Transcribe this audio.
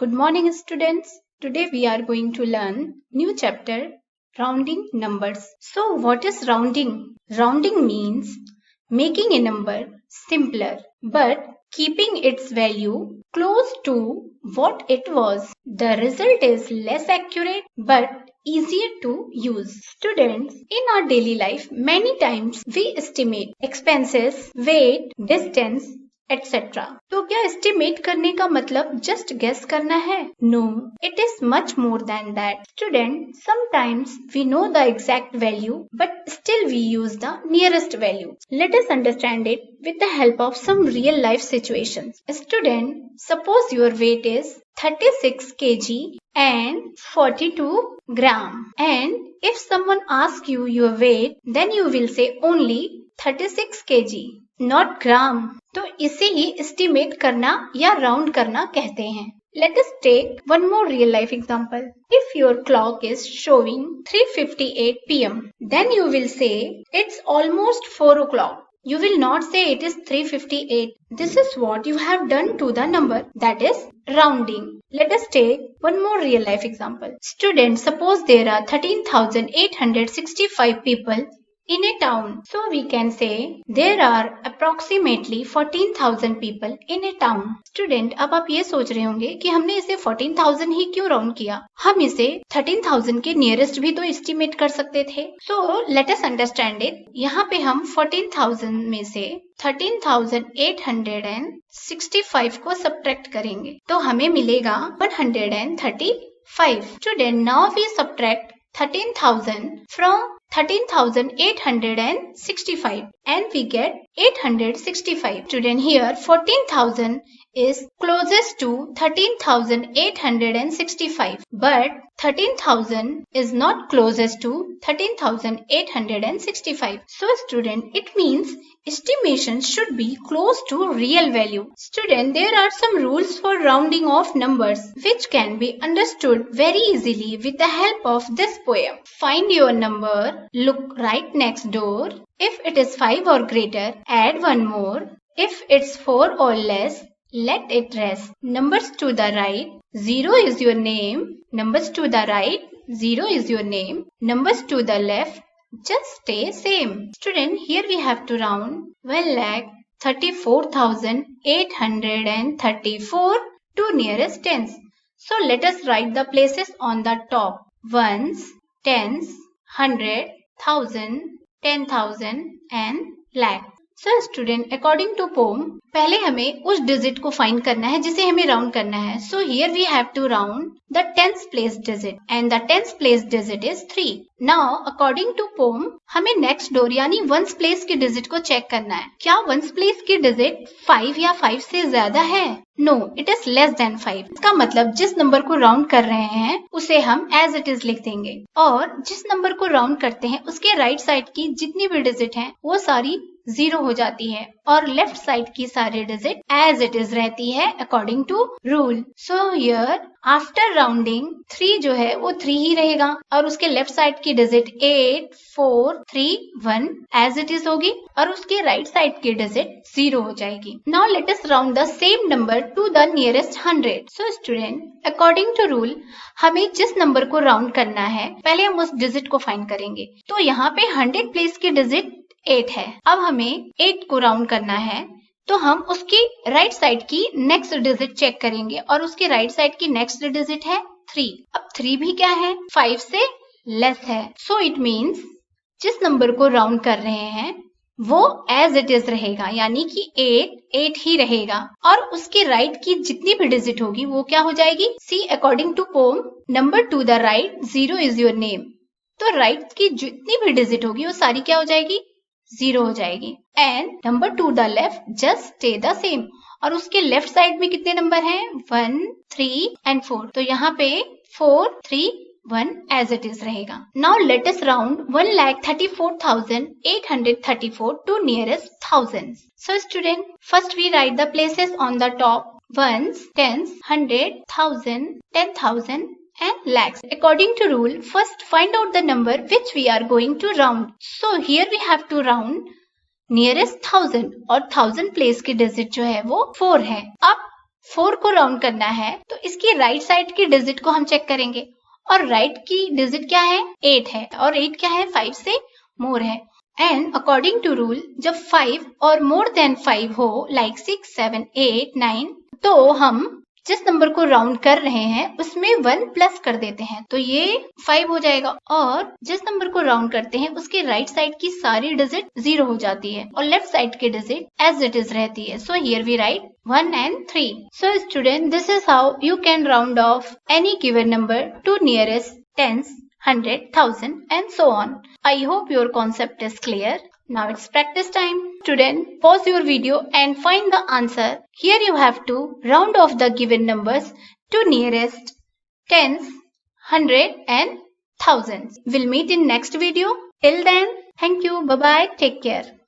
Good morning, students. Today we are going to learn new chapter, rounding numbers. So what is rounding? Rounding means making a number simpler but keeping its value close to what it was. The result is less accurate but easier to use. Students, in our daily life, many times we estimate expenses, weight, distance, etc. तो क्या estimate करने का मतलब just guess करना है? No, it is much more than that. Student, sometimes we know the exact value but still we use the nearest value. Let us understand it with the help of some real life situations. Student, suppose your weight is 36 kg and 42 gram. And if someone asks you your weight, then you will say only 36 kg. Not ग्राम. तो इसे ही estimate करना या round करना कहते हैं. Let us take one more real life example. If your clock is showing 3:58 p.m., then you will say it's almost 4 o'clock. You will not say it is 3:58. This is what you have done to the number, that is rounding. Let us take one more real life example. Students, suppose there are 13,865 people in a town. So we can say there are approximately 14,000 people in a town. Student, अब आप ये सोच रहे होंगे कि हमने इसे 14,000 ही क्यों राउंड किया? हम इसे 13,000 के नियरेस्ट भी तो एस्टिमेट कर सकते थे. So let us understand it. यहाँ पे हम 14,000 में से 13,865 को सब्ट्रैक्ट करेंगे तो हमें मिलेगा 135. Student, now we subtract 13,000 from 13,865 and we get 865. Student, here 14,000 is closest to 13,865 but 13,000 is not closest to 13,865. So student, it means estimation should be close to real value. Student, there are some rules for rounding off numbers which can be understood very easily with the help of this poem. Find your number, look right next door. If it is 5 or greater, add one more. If it's 4 or less, let it rest. Numbers to the right, 0 is your name. Numbers to the right, 0 is your name. Numbers to the left, just stay same. Student, here we have to round 1,34,834 to nearest tens. So let us write the places on the top. Ones, tens, 100, 1,000, 10,000 and lakh. So student, according to poem, पहले हमें उस digit को find करना है जिसे हमें round करना है. So here we have to round the tens place digit and the tens place digit is 3. Now according to poem, हमें next door यानी ones place की डिजिट को चेक करना है. क्या ones place की डिजिट 5 या 5 से ज्यादा है? No, it is less than 5. इसका मतलब जिस नंबर को राउंड कर रहे हैं उसे हम as it is लिख देंगे और जिस नंबर को राउंड करते हैं उसके राइट साइड की जितनी भी डिजिट हैं वो सारी 0 हो जाती है और लेफ्ट साइड की सारी डिजिट एज इट इज रहती है according to rule. So here after rounding 3 जो है वो 3 ही रहेगा और उसके लेफ्ट साइड की डिजिट 8, 4, 3, 1 एज इट इज होगी और उसके राइट साइड की डिजिट 0 हो जाएगी. Now let us round the same number to the nearest 100. So student, according to rule हमें जिस नंबर को राउंड करना है पहले हम उस डिजिट को फाइंड करेंगे. तो यहाँ पे 100 प्लेस की डिजिट 8 है. अब हमें 8 को राउंड करना है तो हम उसकी राइट साइड की नेक्स्ट डिजिट चेक करेंगे और उसके राइट साइड की नेक्स्ट डिजिट है 3. अब 3 भी क्या है? 5 से लेस है. सो इट मीन्स जिस नंबर को राउंड कर रहे हैं वो एज इट इज रहेगा यानी कि 8 ही रहेगा और उसके राइट की जितनी भी डिजिट होगी वो क्या हो जाएगी? See according to poem, number to the right 0 is your name. तो राइट की जितनी भी डिजिट होगी वो सारी क्या हो जाएगी? 0 हो जाएगी. And number two the left just stay the same और उसके लेफ्ट साइड में कितने नंबर हैं? 1, 3 एंड 4. तो यहाँ पे 4, 3, 1 एज इट इज रहेगा. Now let us round 1,34,834 to nearest thousands. So student, first we write the places on the top. Ones, tens, 100, 1,000, 10,000 and lakhs. According to rule, first find out the number which we are going to round. So here we have to round nearest 1,000 और 1,000 place की digit जो है वो 4 है. अब 4 को round करना है तो इसकी राइट साइड की डिजिट को हम चेक करेंगे और राइट की डिजिट क्या है 8 है और 8 क्या है 5 से मोर है। एंड अकॉर्डिंग टू रूल जब 5 और मोर देन 5 हो लाइक 6, 7, 8, 9 तो हम जिस नंबर को राउंड कर रहे हैं उसमें 1 प्लस कर देते हैं तो ये 5 हो जाएगा और जिस नंबर को राउंड करते हैं उसके राइट साइड की सारी डिजिट 0 हो जाती है और लेफ्ट साइड की डिजिट एज इट इज रहती है। So here we write 1 and 3. So student, this is how you can round off any given number to nearest tens, 100, 1000 and so on. I hope your concept is clear. Now it's practice time. Student, pause your video and find the answer. Here you have to round off the given numbers to nearest tens, 100 and thousands. We'll meet in next video. Till then, thank you. Bye-bye. Take care.